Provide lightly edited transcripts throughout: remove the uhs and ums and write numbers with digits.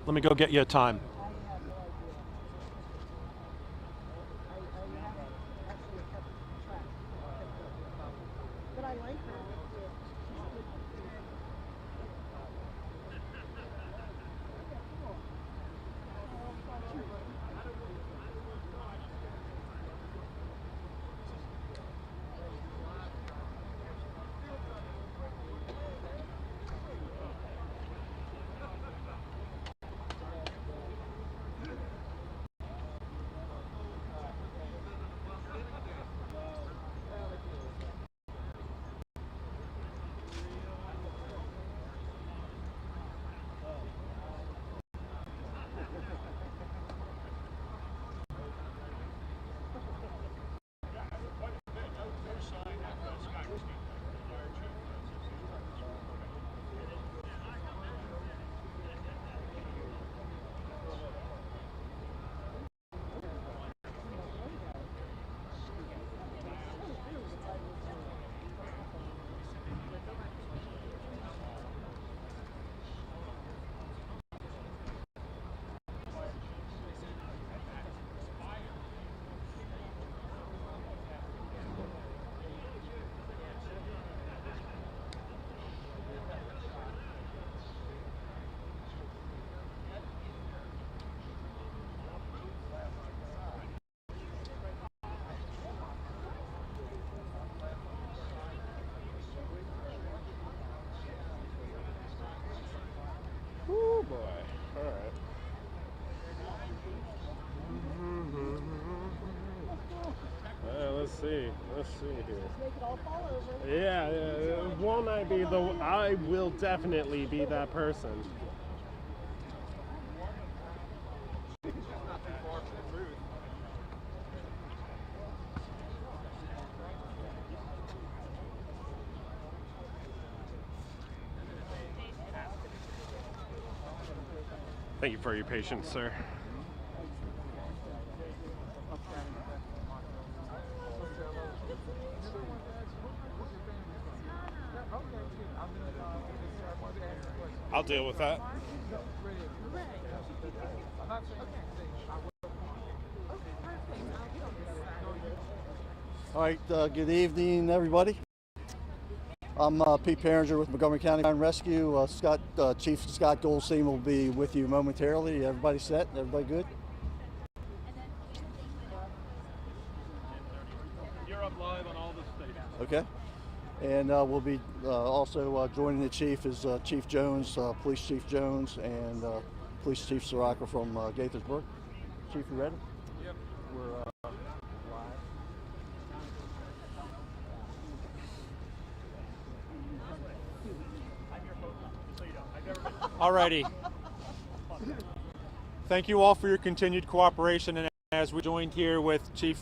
Let me go get you a time. Oh boy. All right. Let's see. Let's see here. Make it all fall over. Yeah. Won't I be the? I will definitely be that person. Thank you for your patience, sir. I'll deal with that. All right, good evening, everybody. I'm Pete Perringer with Montgomery County Fire and Rescue. Chief Scott Goldstein will be with you momentarily. Everybody set? Everybody good? You're up live on all the stations. Okay. And we'll be also joining the chief is Chief Jones, Police Chief Jones, and Police Chief Siraka from Gaithersburg. Chief, you ready? Yep. We're live. Alrighty. Thank you all for your continued cooperation, and as we joined here with Chief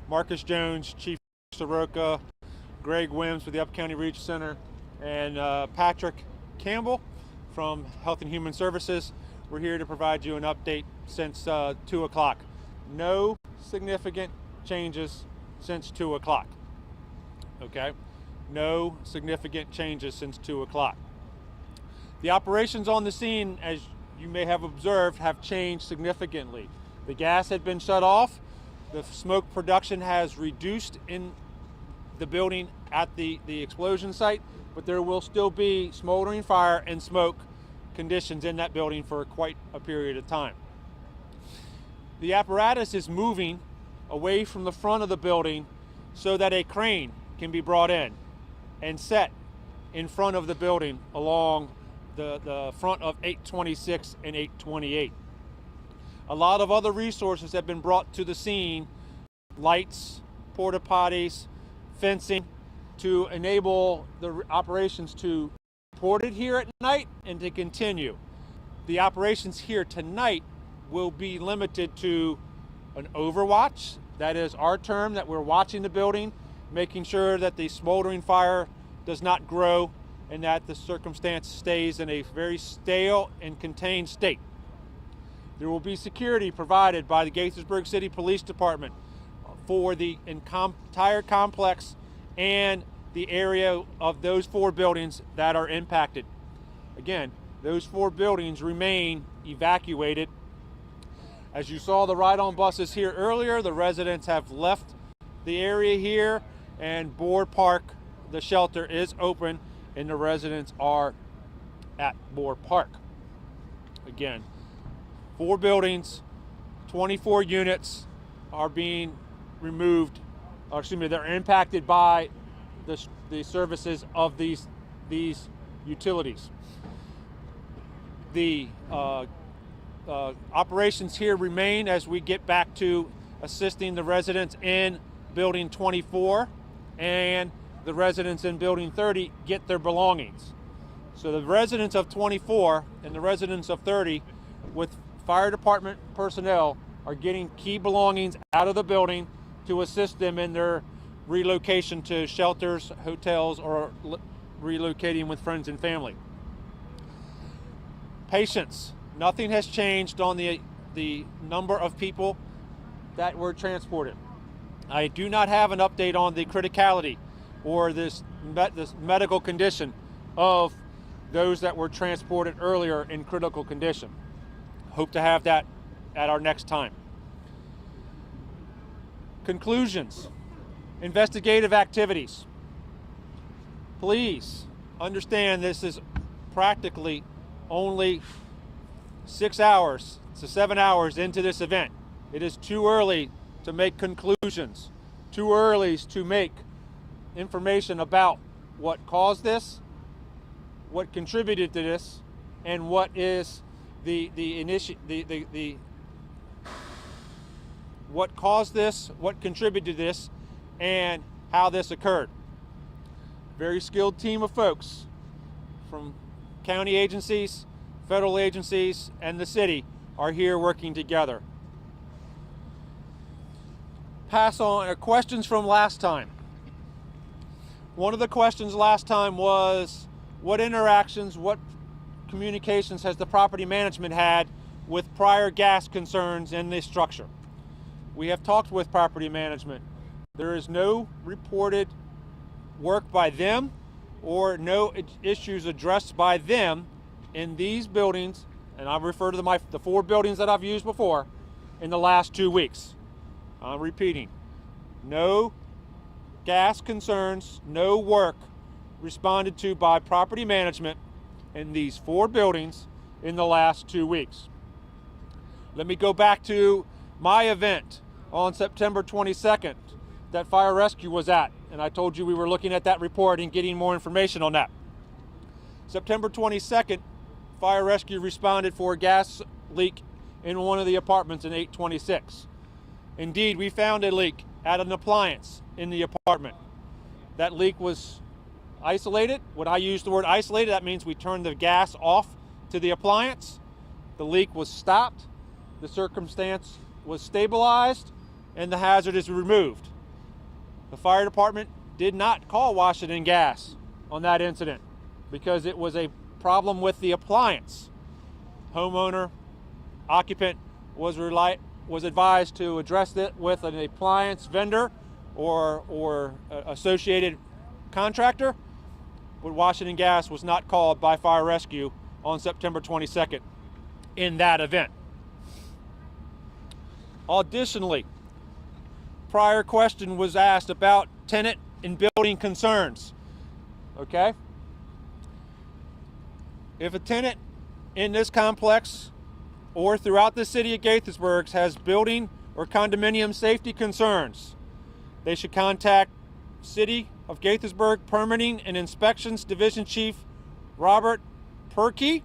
Marcus Jones, Chief Soroka, Greg Wims with the Upper County Reach Center, and Patrick Campbell from Health and Human Services, we're here to provide you an update since 2 o'clock. No significant changes since 2 o'clock. Okay? No significant changes since 2 o'clock. The operations on the scene, as you may have observed, have changed significantly. The gas had been shut off. The smoke production has reduced in the building at the explosion site, but there will still be smoldering fire and smoke conditions in that building for quite a period of time. The apparatus is moving away from the front of the building so that a crane can be brought in and set in front of the building along the front of 826 and 828. A lot of other resources have been brought to the scene, lights, porta potties, fencing, to enable the operations to support it here at night and to continue. The operations here tonight will be limited to an overwatch. That is our term, that we're watching the building, making sure that the smoldering fire does not grow and that the circumstance stays in a very stale and contained state. There will be security provided by the Gaithersburg City Police Department for the entire complex and the area of those 4 buildings that are impacted. Again, those 4 buildings remain evacuated. As you saw the ride-on buses here earlier, the residents have left the area here, and Board Park, the shelter, is open, and the residents are at Board Park. Again, 4 buildings, 24 units are being removed, or excuse me, they're impacted by the services of these utilities. The operations here remain as we get back to assisting the residents in Building 24, and the residents in Building 30 get their belongings. So the residents of 24 and the residents of 30 with fire department personnel are getting key belongings out of the building to assist them in their relocation to shelters, hotels, or relocating with friends and family. Patience. Nothing has changed on the number of people that were transported. I do not have an update on the criticality or this medical condition of those that were transported earlier in critical condition. Hope to have that at our next time. Conclusions. Investigative activities. Please understand this is practically only 6 hours to 7 hours into this event. It is too early to make conclusions, too early to make information about what caused this, what contributed to this, and what is what caused this, what contributed to this, and how this occurred. Very skilled team of folks from county agencies, federal agencies, and the city are here working together. Pass on questions from last time. One of the questions last time was, what interactions, what communications has the property management had with prior gas concerns in this structure? We have talked with property management. There is no reported work by them or no issues addressed by them in these buildings, and I refer to the 4 buildings that I've used before, in the last 2 weeks. I'm repeating, no gas concerns, no work responded to by property management in these 4 buildings in the last 2 weeks. Let me go back to my event on September 22nd that fire rescue was at, and I told you we were looking at that report and getting more information on that. September 22nd, fire rescue responded for a gas leak in one of the apartments in 826. Indeed, we found a leak at an appliance in the apartment. That leak was isolated. When I use the word isolated, that means we turned the gas off to the appliance. The leak was stopped, the circumstance was stabilized, and the hazard is removed. The fire department did not call Washington Gas on that incident because it was a problem with the appliance. Homeowner, occupant was advised to address it with an appliance vendor or associated contractor, but Washington Gas was not called by fire rescue on September 22nd in that event. Additionally, prior question was asked about tenant and building concerns. Okay? If a tenant in this complex or throughout the city of Gaithersburg has building or condominium safety concerns, they should contact City of Gaithersburg Permitting and Inspections Division Chief Robert Perkey.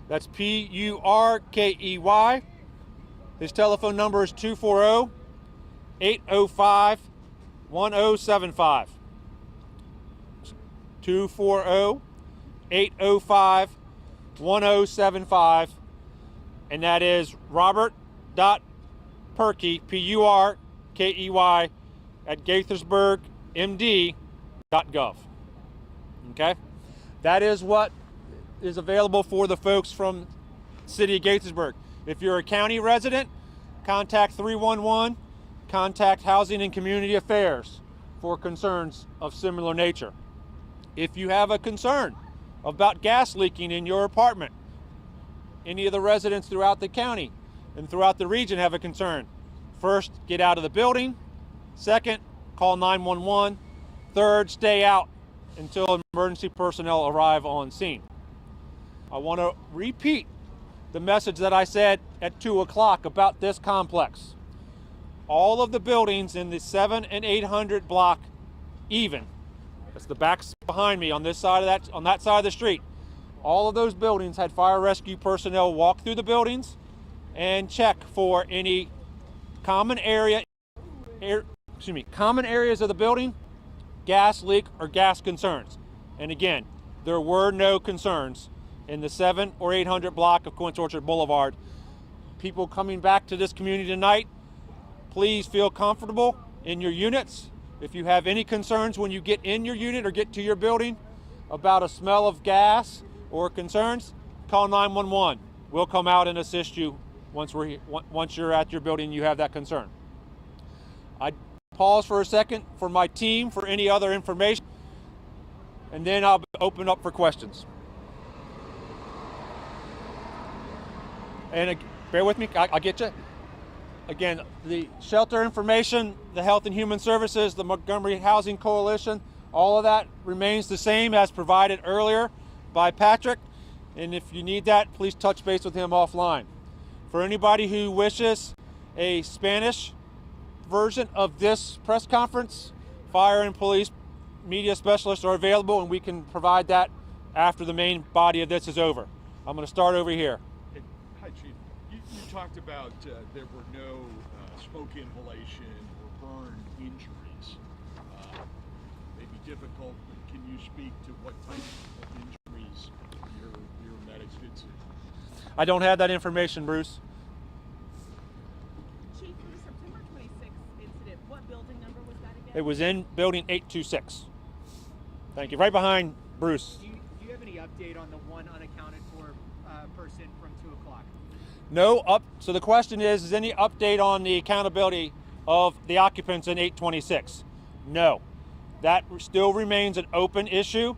That's P-U-R-K-E-Y. His telephone number is 240-805-1075. 240-805-1075. And that is Robert.Perkey, P-U-R-K-E-Y, at GaithersburgMD.gov. Okay? That is what is available for the folks from City of Gaithersburg. If you're a county resident, contact 311, contact Housing and Community Affairs for concerns of similar nature. If you have a concern about gas leaking in your apartment. Any of the residents throughout the county and throughout the region have a concern. First, get out of the building. Second, call 911. Third, stay out until emergency personnel arrive on scene. I want to repeat the message that I said at 2 o'clock about this complex. All of the buildings in the 7 and 800 block even, that's the backs behind me on this side of that side of the street, all of those buildings had fire rescue personnel walk through the buildings and check for any common areas of the building, gas leak or gas concerns. And again, there were no concerns in the 7 or 800 block of Quince Orchard Boulevard. People coming back to this community tonight, please feel comfortable in your units. If you have any concerns when you get in your unit or get to your building about a smell of gas or concerns, call 911. We'll come out and assist you once you're at your building and you have that concern. I pause for a second for my team for any other information, and then I'll open up for questions. And bear with me, I'll get you. Again, the shelter information, the Health and Human Services, the Montgomery Housing Coalition, all of that remains the same as provided earlier by Patrick. And if you need that, please touch base with him offline. For anybody who wishes a Spanish version of this press conference, fire and police media specialists are available, and we can provide that after the main body of this is over. I'm going to start over here. Hi, Chief. You talked about there were no smoke inhalation or burn injuries. May be difficult, but can you speak to what type of injuries your medics did see? I don't have that information, Bruce. Chief, for the September 26th incident, what building number was that again? It was in building 826. Thank you. Right behind Bruce. Do you have any update on the one unaccounted for person from 2 o'clock? No. So the question is any update on the accountability of the occupants in 826? No. That still remains an open issue.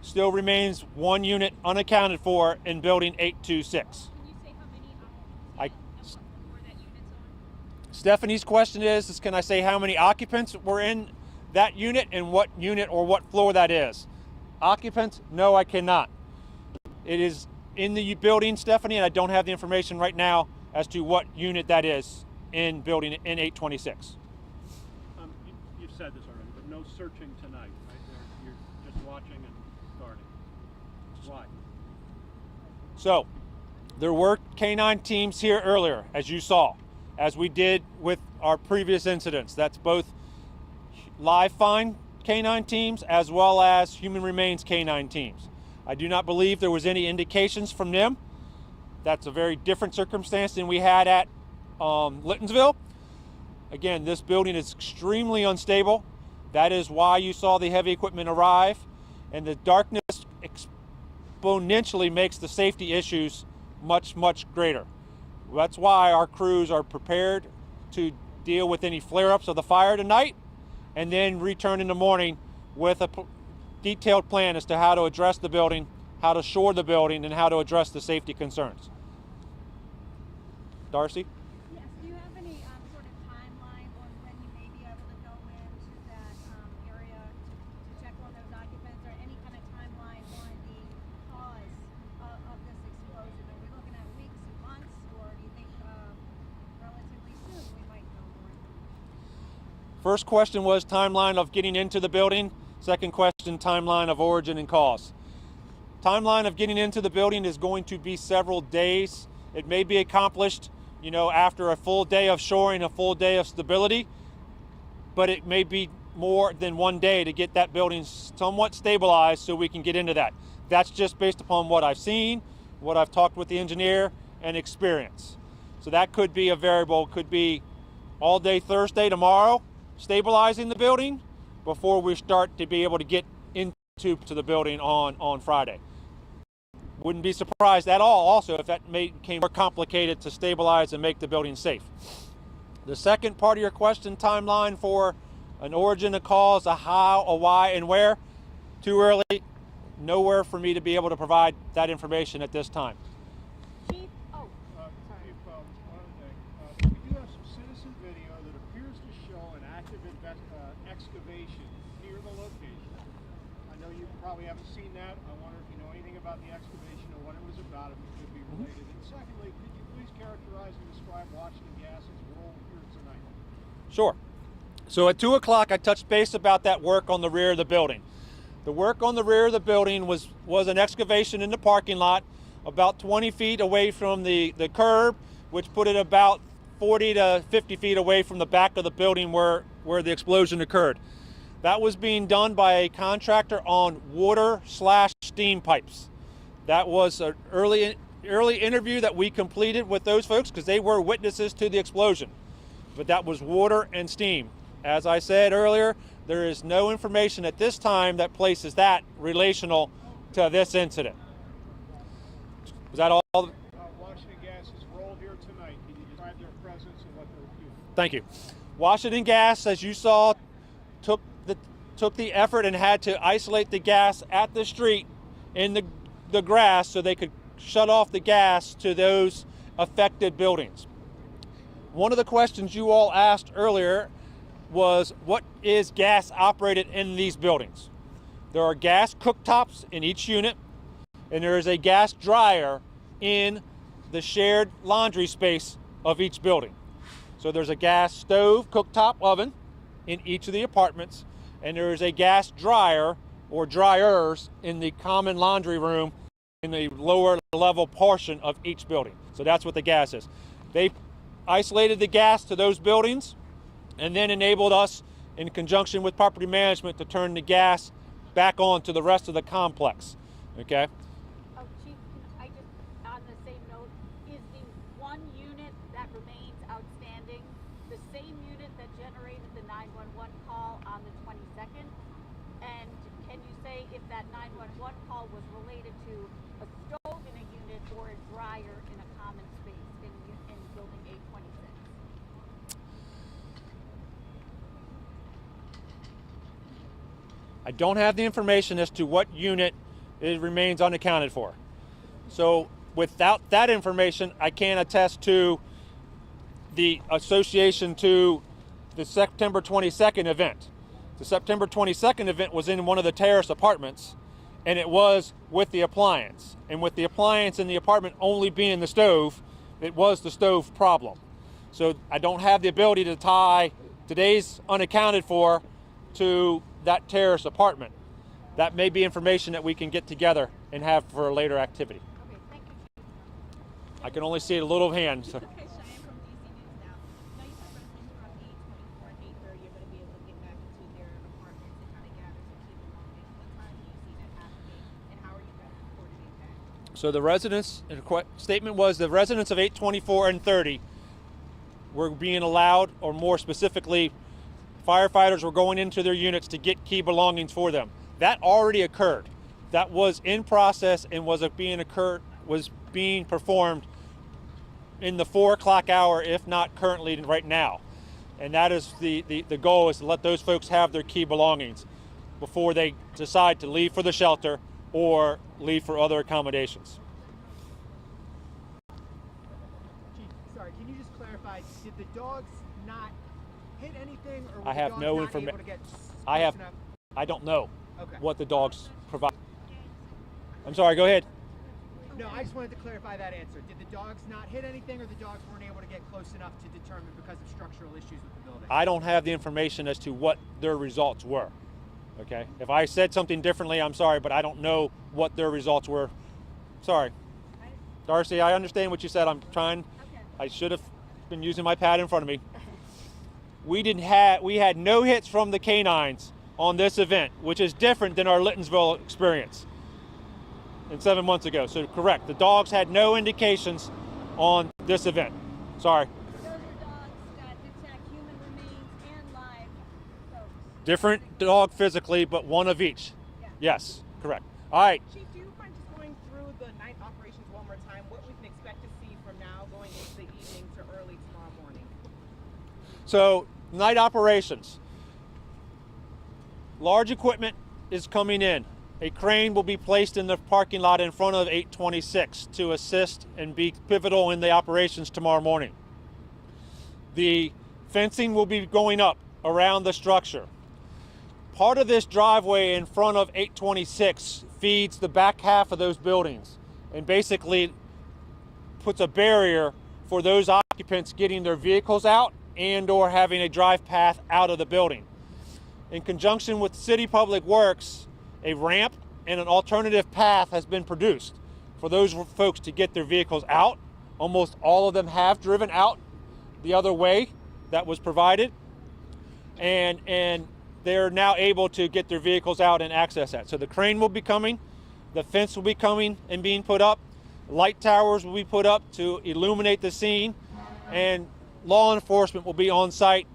Still remains one unit unaccounted for in building 826. Can you say how many occupants I- and what floor that unit's on? Stephanie's question is can I say how many occupants were in that unit and what unit or what floor that is? Occupants? No, I cannot. It is in the building, Stephanie, and I don't have the information right now as to what unit that is in building in 826. You've said this already, but no searching tonight, right? You're just watching and guarding. Why? So, there were canine teams here earlier, as you saw, as we did with our previous incidents. That's both live find canine teams as well as human remains canine teams. I do not believe there was any indications from them. That's a very different circumstance than we had at Littonsville. Again, this building is extremely unstable. That is why you saw the heavy equipment arrive, and the darkness exponentially makes the safety issues much, much greater. That's why our crews are prepared to deal with any flare-ups of the fire tonight and then return in the morning with a detailed plan as to how to address the building, how to shore the building, and how to address the safety concerns. Darcy? Yes, do you have any sort of timeline on when you may be able to go into that area to check on those occupants, or any kind of timeline on the cause of this explosion? Are we looking at weeks and months, or do you think relatively soon we might know more? First question was timeline of getting into the building. Second question, timeline of origin and cause. Timeline of getting into the building is going to be several days. It may be accomplished, after a full day of shoring, a full day of stability, but it may be more than one day to get that building somewhat stabilized so we can get into that. That's just based upon what I've seen, what I've talked with the engineer, and experience. So that could be a variable, could be all day Thursday, tomorrow, stabilizing the building before we start to be able to get into the building on Friday. Wouldn't be surprised at all also if that became more complicated to stabilize and make the building safe. The second part of your question, timeline for an origin, a cause, a how, a why, and where, too early. nowhere for me to be able to provide that information at this time. Chief, oh, Chief, one other thing. We do have some citizen video that appears to show an active excavation near the location. I know you probably haven't seen that. I wonder if you know anything about the excavation or what it was about, if it could be related. And secondly, could you please characterize and describe Washington Gas's role here tonight? Sure. So at 2 o'clock, I touched base about that work on the rear of the building. The work on the rear of the building was an excavation in the parking lot about 20 feet away from the curb, which put it about 40 to 50 feet away from the back of the building where the explosion occurred. That was being done by a contractor on water/steam pipes. That was an early interview that we completed with those folks because they were witnesses to the explosion. But that was water and steam. As I said earlier, there is no information at this time that places that relational to this incident. Was that all? Washington Gas's role here tonight. Can you describe their presence and what they're doing? Thank you. Washington Gas, as you saw, took the effort and had to isolate the gas at the street in the grass so they could shut off the gas to those affected buildings. One of the questions you all asked earlier was, what is gas operated in these buildings? There are gas cooktops in each unit, and there is a gas dryer in the shared laundry space of each building. So there's a gas stove cooktop oven in each of the apartments, and there is a gas dryer or dryers in the common laundry room in the lower level portion of each building. So that's what the gas is. They isolated the gas to those buildings and then enabled us, in conjunction with property management, to turn the gas back on to the rest of the complex. Okay? oh, Chief, I just, on the same note, is the one unit that remains outstanding the same unit that generated the 911 call on the 22nd? And can you say if that 911 call was related to a stove in a unit or a dryer in a common space in building 826? I don't have the information as to what unit it remains unaccounted for. So without that information, I can't attest to the association to the September 22nd event. The September 22nd event was in one of the terrace apartments, and it was with the appliance. And with the appliance in the apartment only being the stove, it was the stove problem. So I don't have the ability to tie today's unaccounted for to that terrace apartment. That may be information that we can get together and have for a later activity. Okay, thank you. I can only see a little hand. So. Okay, Cheyenne from DC News now. Now you said residents from 824 and 830 are going to be able to get back into their apartments and kind of gather some key belongings. What time do you see that happening, and how are you guys coordinating that? So the residents, statement was the residents of 824 and 30 were being allowed, or more specifically, firefighters were going into their units to get key belongings for them. That already occurred. That was in process and was being performed in the 4 o'clock hour, if not currently right now. And that is the goal, is to let those folks have their key belongings before they decide to leave for the shelter or leave for other accommodations. Chief, sorry, can you just clarify, did the dogs not hit anything, or were I the have dogs no not information. able to get I close have. enough? I don't know Okay. what the dogs provide. I'm sorry, go ahead. No, I just wanted to clarify that answer. Did the dogs not hit anything, or the dogs weren't able to get close enough to determine because of structural issues with the building? I don't have the information as to what their results were. Okay? If I said something differently, I'm sorry, but I don't know what their results were. Sorry. Darcy, I understand what you said. I'm trying. Okay. I should have been using my pad in front of me. We had no hits from the canines on this event, which is different than our Littonsville experience and 7 months ago. So correct, the dogs had no indications on this event. Sorry. Those are dogs that detect human remains and live folks. Different dog physically, but one of each. Yeah. Yes, correct. All right. Chief, do you mind just going through the night operations one more time? What we can expect to see from now going into the evening to early tomorrow morning? So night operations. Large equipment is coming in a crane will be placed in the parking lot in front of 826 to assist and be pivotal in the operations tomorrow morning. The fencing will be going up around the structure. Part of this driveway in front of 826 feeds the back half of those buildings and basically puts a barrier for those occupants getting their vehicles out and or having a drive path out of the building. In conjunction with City Public Works, a ramp and an alternative path has been produced for those folks to get their vehicles out. Almost all of them have driven out the other way that was provided, and they're now able to get their vehicles out and access that. So the crane will be coming, the fence will be coming and being put up, light towers will be put up to illuminate the scene, and law enforcement will be on site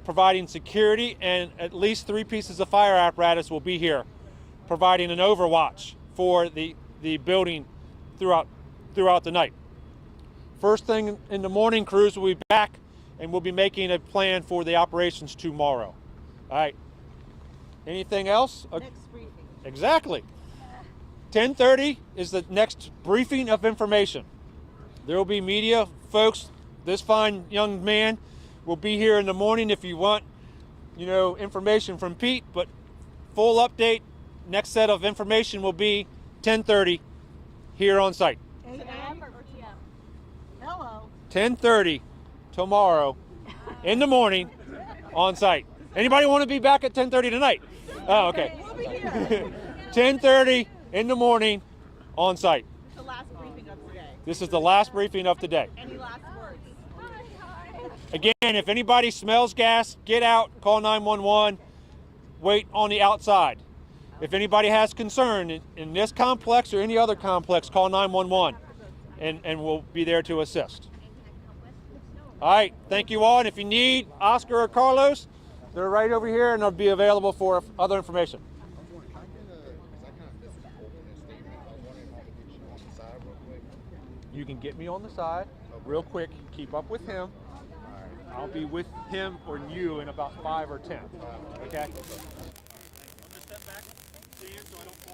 providing security, and at least 3 pieces of fire apparatus will be here providing an overwatch for the building throughout the night. First thing in the morning, crews will be back and we'll be making a plan for the operations tomorrow. All right. Anything else? Next briefing. Exactly. 10:30 is the next briefing of information. There will be media folks. This fine young man will be here in the morning if you want, information from Pete, but full update, next set of information will be 10:30 here on site. AM or PM? Hello. 10:30 tomorrow in the morning on site. Anybody want to be back at 10:30 tonight? Oh, okay. We'll be here. 10:30 in the morning on site. The last briefing of today. This is the last briefing of today. Any last words? Again, if anybody smells gas, get out, call 911, wait on the outside. If anybody has concern in this complex or any other complex, call 911 and we'll be there to assist. All right, thank you all. And if you need Oscar or Carlos, they're right over here and they'll be available for other information. You can get me on the side real quick, keep up with him. I'll be with him or you in about 5 or 10. Okay? I'm going to step back, stand so I don't fall.